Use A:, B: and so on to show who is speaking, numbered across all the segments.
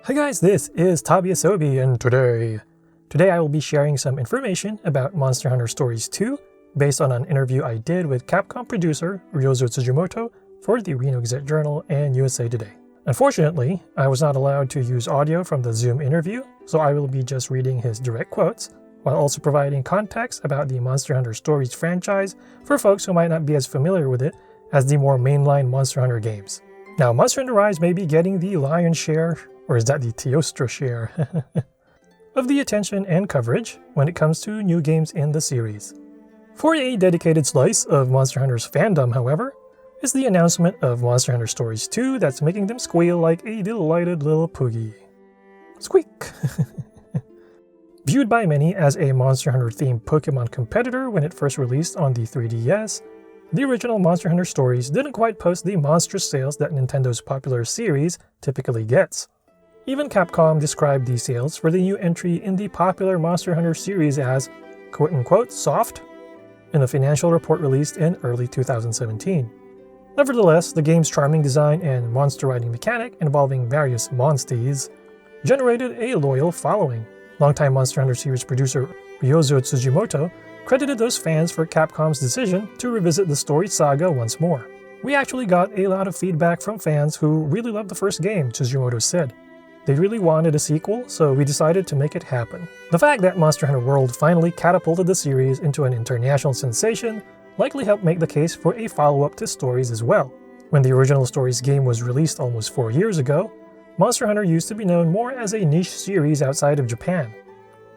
A: Hi guys, this is Tabiasobi, and today I will be sharing some information about Monster Hunter Stories 2 based on an interview I did with Capcom producer Ryozo Tsujimoto for the Reno Gazette Journal and USA Today. Unfortunately, I was not allowed to use audio from the Zoom interview, so I will be just reading his direct quotes, while also providing context about the Monster Hunter Stories franchise for folks who might not be as familiar with it as the more mainline Monster Hunter games. Now, Monster Hunter Rise may be getting the lion's share, or is that the Teostra share, of the attention and coverage when it comes to new games in the series. For a dedicated slice of Monster Hunter's fandom, however, is the announcement of Monster Hunter Stories 2 that's making them squeal like a delighted little poogie. Squeak! Viewed by many as a Monster Hunter-themed Pokemon competitor when it first released on the 3DS, the original Monster Hunter Stories didn't quite post the monstrous sales that Nintendo's popular series typically gets. Even Capcom described the sales for the new entry in the popular Monster Hunter series as quote-unquote soft in a financial report released in early 2017. Nevertheless, the game's charming design and monster riding mechanic involving various monsties generated a loyal following. Longtime Monster Hunter series producer Ryozo Tsujimoto credited those fans for Capcom's decision to revisit the story saga once more. "We actually got a lot of feedback from fans who really loved the first game," Tsujimoto said. "They really wanted a sequel, so we decided to make it happen." The fact that Monster Hunter World finally catapulted the series into an international sensation likely helped make the case for a follow-up to Stories as well. When the original Stories game was released almost 4 years ago, Monster Hunter used to be known more as a niche series outside of Japan.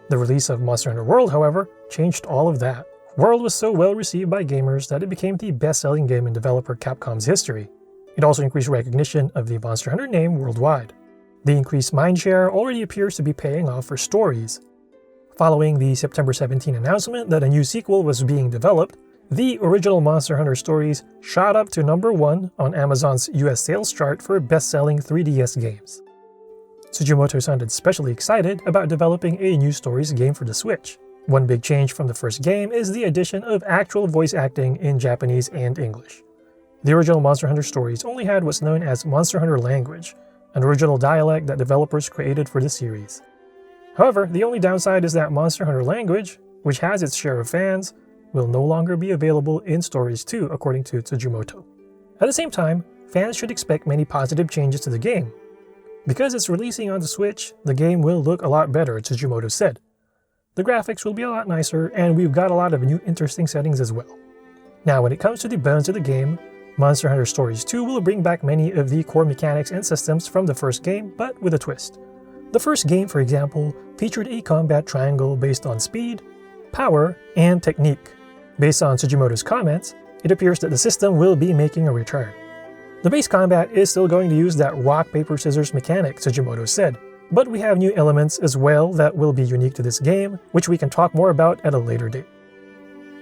A: The release of Monster Hunter World, however, changed all of that. World was so well received by gamers that it became the best-selling game in developer Capcom's history. It also increased recognition of the Monster Hunter name worldwide. The increased mindshare already appears to be paying off for Stories. Following the September 17 announcement that a new sequel was being developed, the original Monster Hunter Stories shot up to number 1 on Amazon's US sales chart for best-selling 3DS games. Tsujimoto sounded especially excited about developing a new Stories game for the Switch. One big change from the first game is the addition of actual voice acting in Japanese and English. The original Monster Hunter Stories only had what's known as Monster Hunter Language, an original dialect that developers created for the series. However, the only downside is that Monster Hunter Language, which has its share of fans, will no longer be available in Stories 2, according to Tsujimoto. At the same time, fans should expect many positive changes to the game. Because it's releasing on the Switch, the game will look a lot better, Tsujimoto said. The graphics will be a lot nicer, and we've got a lot of new interesting settings as well. Now, when it comes to the bones of the game, Monster Hunter Stories 2 will bring back many of the core mechanics and systems from the first game, but with a twist. The first game, for example, featured a combat triangle based on speed, power, and technique. Based on Tsujimoto's comments, it appears that the system will be making a return. The base combat is still going to use that rock, paper, scissors mechanic, Tsujimoto said, but we have new elements as well that will be unique to this game, which we can talk more about at a later date.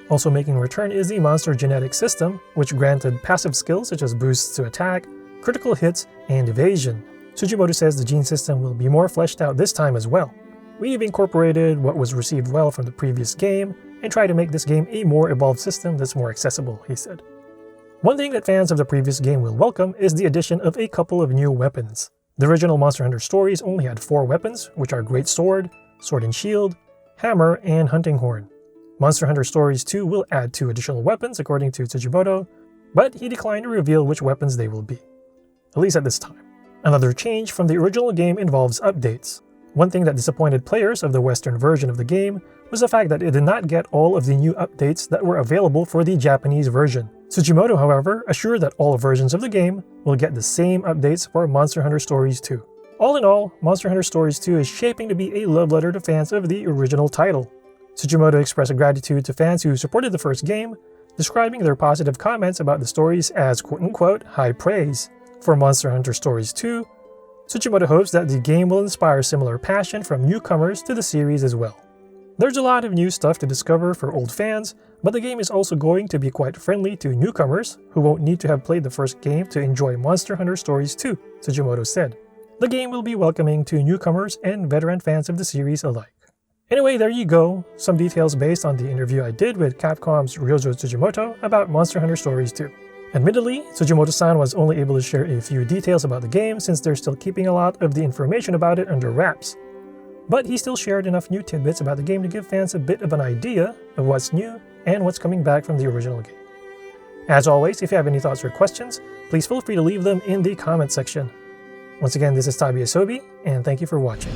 A: Also making a return is the monster genetic system, which granted passive skills such as boosts to attack, critical hits, and evasion. Tsujimoto says the gene system will be more fleshed out this time as well. "We've incorporated what was received well from the previous game and try to make this game a more evolved system that's more accessible," he said. One thing that fans of the previous game will welcome is the addition of a couple of new weapons. The original Monster Hunter Stories only had 4 weapons, which are Great Sword, Sword and Shield, Hammer, and Hunting Horn. Monster Hunter Stories 2 will add 2 additional weapons, according to Tsujimoto, but he declined to reveal which weapons they will be, at least at this time. Another change from the original game involves updates. One thing that disappointed players of the Western version of the game was the fact that it did not get all of the new updates that were available for the Japanese version. Tsujimoto, however, assured that all versions of the game will get the same updates for Monster Hunter Stories 2. All in all, Monster Hunter Stories 2 is shaping to be a love letter to fans of the original title. Tsujimoto expressed gratitude to fans who supported the first game, describing their positive comments about the stories as quote-unquote high praise. For Monster Hunter Stories 2, Tsujimoto hopes that the game will inspire similar passion from newcomers to the series as well. There's a lot of new stuff to discover for old fans, but the game is also going to be quite friendly to newcomers who won't need to have played the first game to enjoy Monster Hunter Stories 2, Tsujimoto said. The game will be welcoming to newcomers and veteran fans of the series alike. Anyway, there you go, some details based on the interview I did with Capcom's Ryozo Tsujimoto about Monster Hunter Stories 2. Admittedly, Tsujimoto-san was only able to share a few details about the game since they're still keeping a lot of the information about it under wraps. But he still shared enough new tidbits about the game to give fans a bit of an idea of what's new and what's coming back from the original game. As always, if you have any thoughts or questions, please feel free to leave them in the comment section. Once again, this is Tabi Asobi, and thank you for watching.